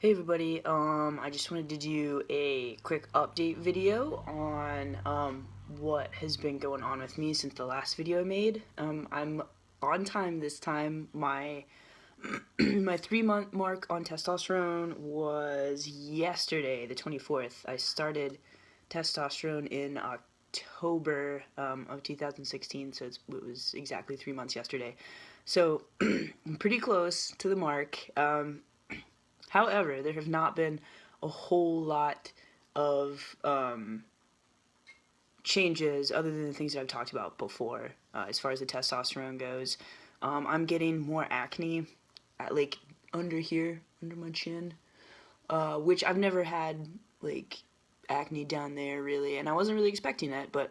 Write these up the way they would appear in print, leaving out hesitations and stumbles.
Hey everybody, I just wanted to do a quick update video on what has been going on with me since the last video I made. I'm on time this time. My my 3 month mark on testosterone was yesterday, the 24th. I started testosterone in October of 2016, so it was exactly 3 months yesterday. So I'm pretty close to the mark. However, there have not been a whole lot of changes other than the things that I've talked about before as far as the testosterone goes. I'm getting more acne at like under here, under my chin, which I've never had like acne down there really, and I wasn't really expecting it, but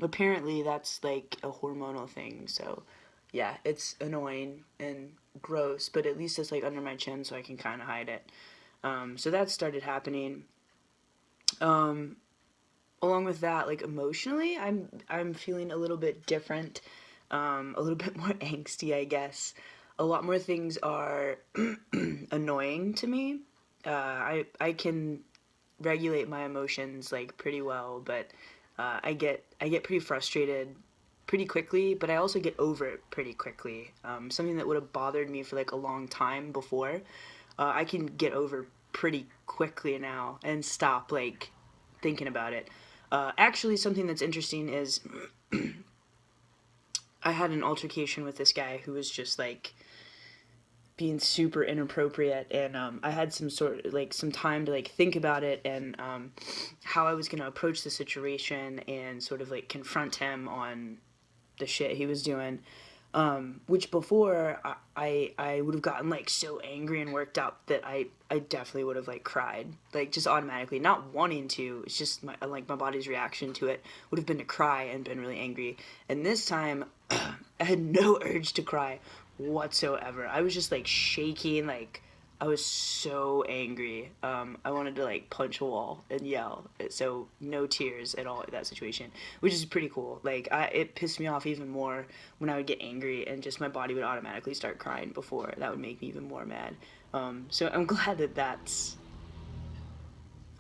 apparently that's like a hormonal thing. So yeah, it's annoying and gross, but at least it's like under my chin, so I can kind of hide it. So that started happening. Um, Along with that, like emotionally, I'm feeling a little bit different, a little bit more angsty, I guess. A lot more things are annoying to me. I can regulate my emotions like pretty well, but I get pretty frustrated pretty quickly, but I also get over it pretty quickly. Something that would have bothered me for like a long time before, I can get over pretty quickly now and stop like thinking about it. Actually, something that's interesting is I had an altercation with this guy who was just like being super inappropriate, and I had some sort of like some time to like think about it and how I was gonna approach the situation and sort of like confront him on the shit he was doing. Which before I would have gotten like so angry and worked up that I definitely would have like cried, like just automatically, not wanting to. It's just my like my body's reaction to it would have been to cry and been really angry. And this time I had no urge to cry whatsoever. I was just like shaking, like I was so angry. I wanted to like punch a wall and yell. So no tears at all in that situation, which is pretty cool. Like it pissed me off even more when I would get angry and just my body would automatically start crying before that would make me even more mad. So I'm glad that that's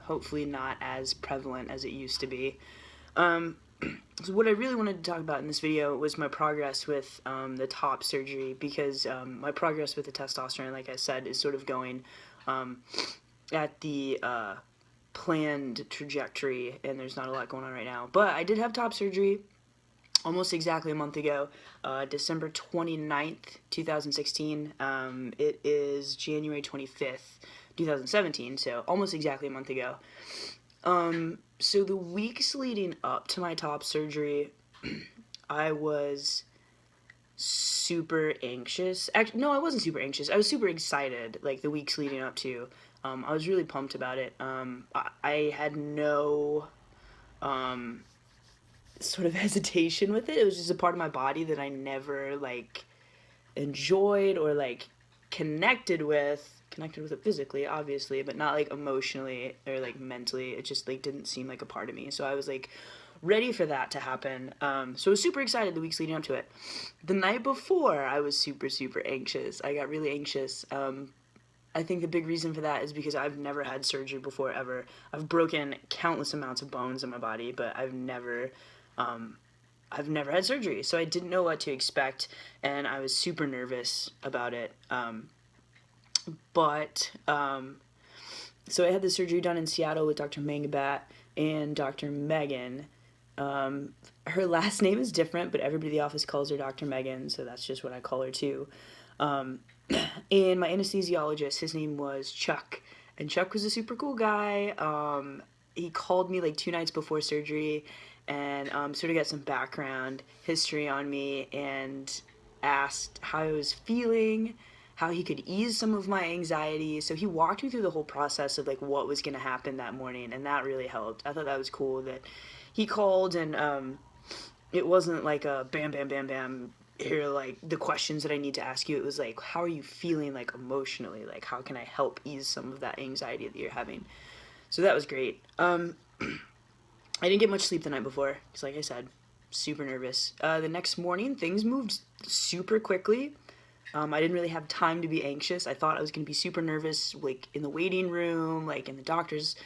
hopefully not as prevalent as it used to be. Um, so what I really wanted to talk about in this video was my progress with the top surgery, because my progress with the testosterone, like I said, is sort of going um, at the planned trajectory, and there's not a lot going on right now. But I did have top surgery almost exactly a month ago, December 29th, 2016. It is January 25th, 2017, so almost exactly a month ago. So the weeks leading up to my top surgery, I was super anxious. Actually, no, I wasn't super anxious. I was super excited, like the weeks leading up to. I was really pumped about it. I had no sort of hesitation with it. It was just a part of my body that I never like enjoyed or like connected with it physically, obviously, but not like emotionally or like mentally. It just like didn't seem like a part of me. So I was like ready for that to happen. So I was super excited the weeks leading up to it. The night before, I was super anxious. I got really anxious. I think the big reason for that is because I've never had surgery before ever. I've broken countless amounts of bones in my body, but I've never had surgery, so I didn't know what to expect, and I was super nervous about it. But so I had the surgery done in Seattle with Dr. Mangabat and Dr. Megan. Her last name is different, but everybody in the office calls her Dr. Megan, so that's just what I call her too. Um, and my anesthesiologist, his name was Chuck, and Chuck was a super cool guy. He called me like 2 nights before surgery and sort of got some background history on me and asked how I was feeling, how he could ease some of my anxiety. So he walked me through the whole process of like what was going to happen that morning, and that really helped. I thought that was cool that he called, and it wasn't like a bam bam bam bam, here are like the questions that I need to ask you. It was like, how are you feeling like emotionally? Like how can I help ease some of that anxiety that you're having? So that was great. I didn't get much sleep the night before because, like I said, super nervous. The next morning, things moved super quickly. I didn't really have time to be anxious. I thought I was going to be super nervous, like in the waiting room, like in the doctor's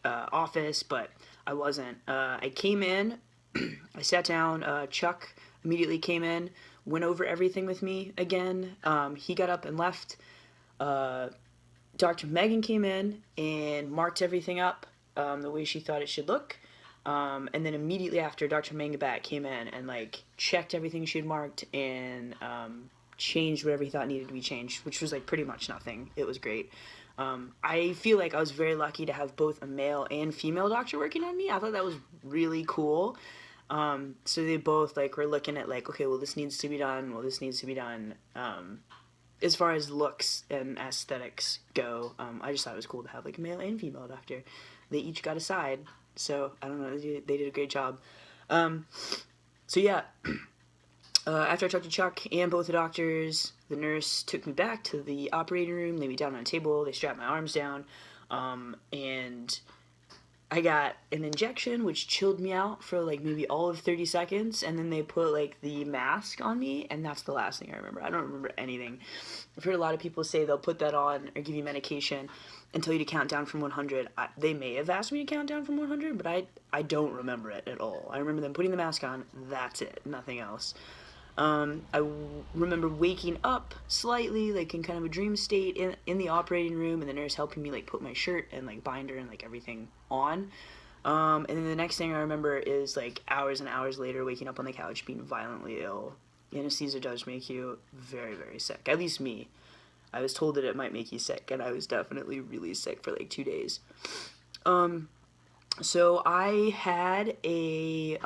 office, but I wasn't. I came in, I sat down. Chuck immediately came in, went over everything with me again. He got up and left. Uh, Dr. Megan came in and marked everything up the way she thought it should look. And then immediately after, Dr. Mangabat came in and like checked everything she had marked and changed whatever he thought needed to be changed, which was like pretty much nothing. It was great. I feel like I was very lucky to have both a male and female doctor working on me. I thought that was really cool. So they both like were looking at like, okay, well this needs to be done. Well, this needs to be done. As far as looks and aesthetics go, I just thought it was cool to have like a male and female doctor. They each got a side, so I don't know. They did a great job. So yeah, after I talked to Chuck and both the doctors, the nurse took me back to the operating room, laid me down on a table, they strapped my arms down, and I got an injection which chilled me out for like maybe all of 30 seconds, and then they put like the mask on me, and that's the last thing I remember. I don't remember anything. I've heard a lot of people say they'll put that on or give you medication and tell you to count down from 100. They may have asked me to count down from 100, but I don't remember it at all. I remember them putting the mask on, that's it, nothing else. Remember waking up slightly, like in kind of a dream state in the operating room, and the nurse helping me like put my shirt and like binder and like everything on. And then the next thing I remember is like hours and hours later waking up on the couch being violently ill. Anesthesia does make you very, very sick. At least me. I was told that it might make you sick, and I was definitely really sick for like 2 days. So I had a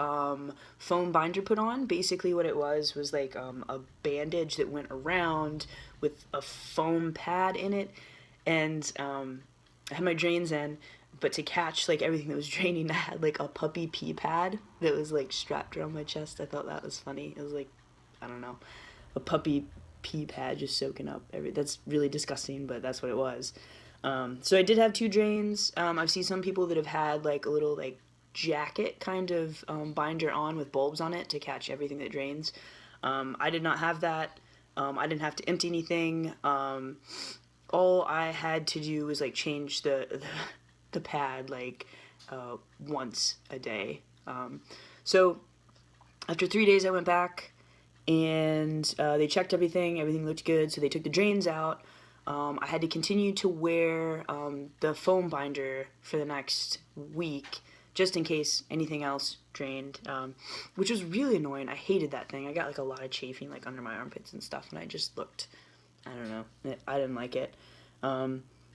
foam binder put on. Basically what it was like a bandage that went around with a foam pad in it. And I had my drains in, but to catch like everything that was draining, I had like a puppy pee pad that was like strapped around my chest. I thought that was funny. It was like, I don't know, a puppy pee pad just soaking up that's really disgusting, but that's what it was. So I did have two drains. I've seen some people that have had like a little like jacket kind of binder on with bulbs on it to catch everything that drains. I did not have that. I didn't have to empty anything. All I had to do was like change the pad like once a day. So after 3 days I went back and they checked everything. Everything looked good, so they took the drains out. I had to continue to wear the foam binder for the next week just in case anything else drained, which was really annoying. I hated that thing. I got like a lot of chafing like under my armpits and stuff, and I just looked, I don't know, I didn't like it.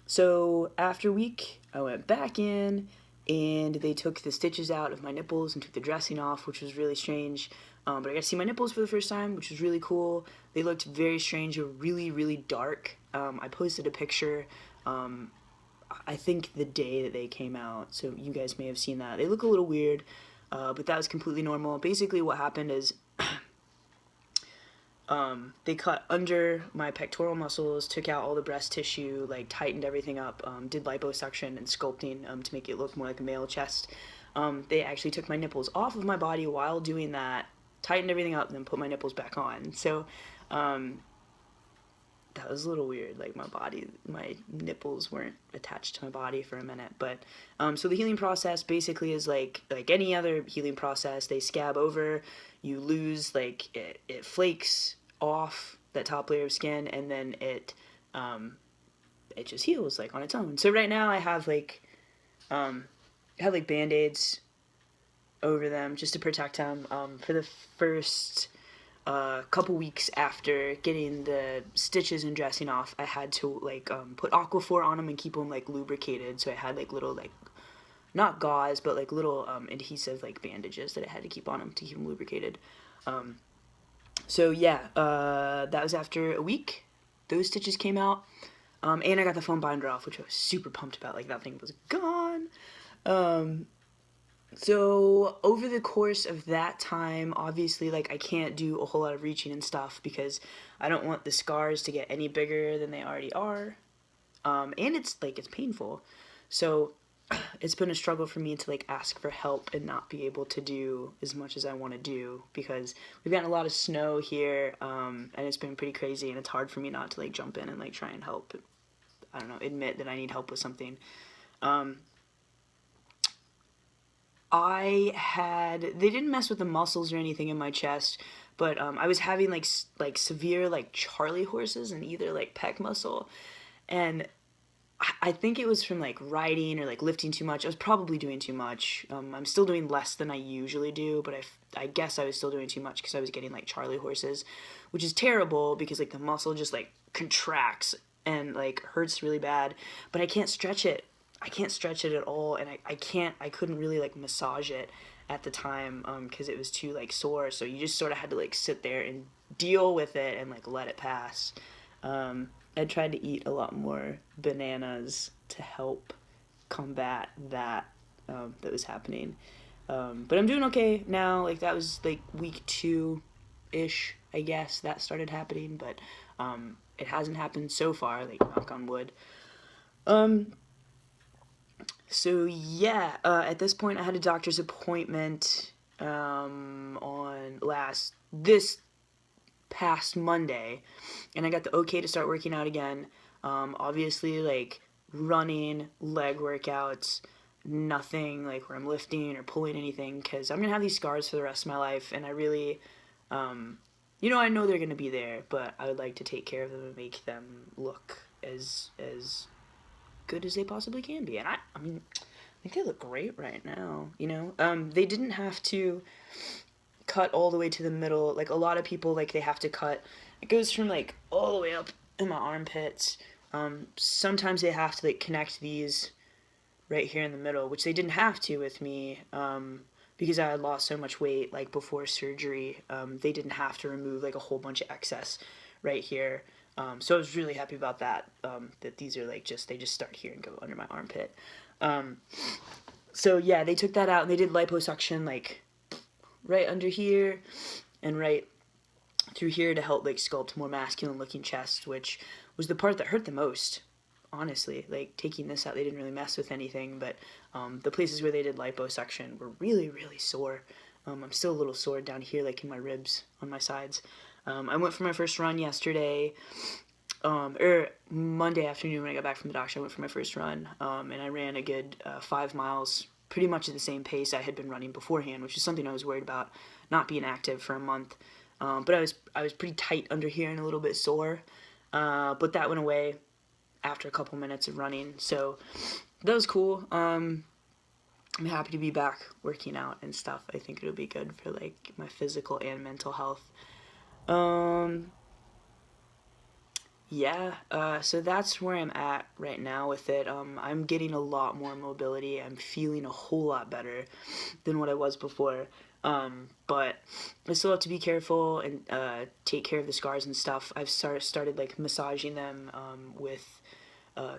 So after a week, I went back in and they took the stitches out of my nipples and took the dressing off, which was really strange. But I got to see my nipples for the first time, which was really cool. They looked very strange. They were really, really dark. I posted a picture, I think the day that they came out, so you guys may have seen that. They look a little weird, but that was completely normal. Basically what happened is they cut under my pectoral muscles, took out all the breast tissue, like tightened everything up, did liposuction and sculpting to make it look more like a male chest. They actually took my nipples off of my body while doing that, tightened everything up, and then put my nipples back on. So that was a little weird. Like my nipples weren't attached to my body for a minute. But so the healing process basically is like any other healing process. They scab over, you lose like it flakes off that top layer of skin, and then it just heals like on its own. So right now I have like Band-Aids over them just to protect them. For the first couple weeks after getting the stitches and dressing off, I had to like put Aquaphor on them and keep them like lubricated. So I had like little like not gauze but like little adhesive like bandages that I had to keep on them to keep them lubricated. So yeah, that was after a week. Those stitches came out, and I got the foam binder off, which I was super pumped about. Like that thing was gone. So over the course of that time, obviously, like I can't do a whole lot of reaching and stuff because I don't want the scars to get any bigger than they already are. And it's like, it's painful. So it's been a struggle for me to like ask for help and not be able to do as much as I want to do because we've gotten a lot of snow here, and it's been pretty crazy, and it's hard for me not to like jump in and like try and help. I don't know, admit that I need help with something. Um, they didn't mess with the muscles or anything in my chest, but I was having like severe like Charlie horses and either like pec muscle, and I think it was from like riding or like lifting too much. I was probably doing too much. I'm still doing less than I usually do, but I guess I was still doing too much because I was getting like Charlie horses, which is terrible because like the muscle just like contracts and like hurts really bad, but I can't stretch it. I can't stretch it at all, and I couldn't really like massage it at the time because it was too like sore. So you just sort of had to like sit there and deal with it and like let it pass. I tried to eat a lot more bananas to help combat that that was happening. But I'm doing okay now. Like that was like week 2-ish, I guess that started happening, but it hasn't happened so far. Like knock on wood. Um, so yeah, at this point I had a doctor's appointment on last this past Monday, and I got the okay to start working out again. Obviously, like running, leg workouts, nothing like where I'm lifting or pulling anything because I'm gonna have these scars for the rest of my life, and I really, I know they're gonna be there, but I would like to take care of them and make them look as good as they possibly can be. And I mean, I think they look great right now. They didn't have to cut all the way to the middle. Like a lot of people, like they have to cut. It goes from like all the way up in my armpits. Sometimes they have to like connect these right here in the middle, which they didn't have to with me because I had lost so much weight like before surgery. They didn't have to remove like a whole bunch of excess right here. So I was really happy about that. That these are like they just start here and go under my armpit. So yeah, they took that out and they did liposuction like right under here and right through here to help like sculpt more masculine looking chest, which was the part that hurt the most. Honestly, like taking this out, they didn't really mess with anything, but the places where they did liposuction were really, really sore. I'm still a little sore down here, like in my ribs on my sides. I went for my first run yesterday, or Monday afternoon when I got back from the doctor. I went for my first run, and I ran a good 5 miles, pretty much at the same pace I had been running beforehand, which is something I was worried about, not being active for a month. But I was pretty tight under here and a little bit sore, but that went away after a couple minutes of running, so that was cool. I'm happy to be back working out and stuff. I think it'll be good for like my physical and mental health. Um, yeah, so that's where I'm at right now with it. I'm getting a lot more mobility. I'm feeling a whole lot better than what I was before. But I still have to be careful and take care of the scars and stuff. I've started like massaging them with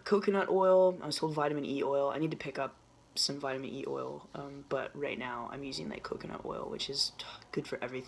coconut oil. I was told vitamin E oil. I need to pick up some vitamin E oil, but right now I'm using like coconut oil, which is good for everything.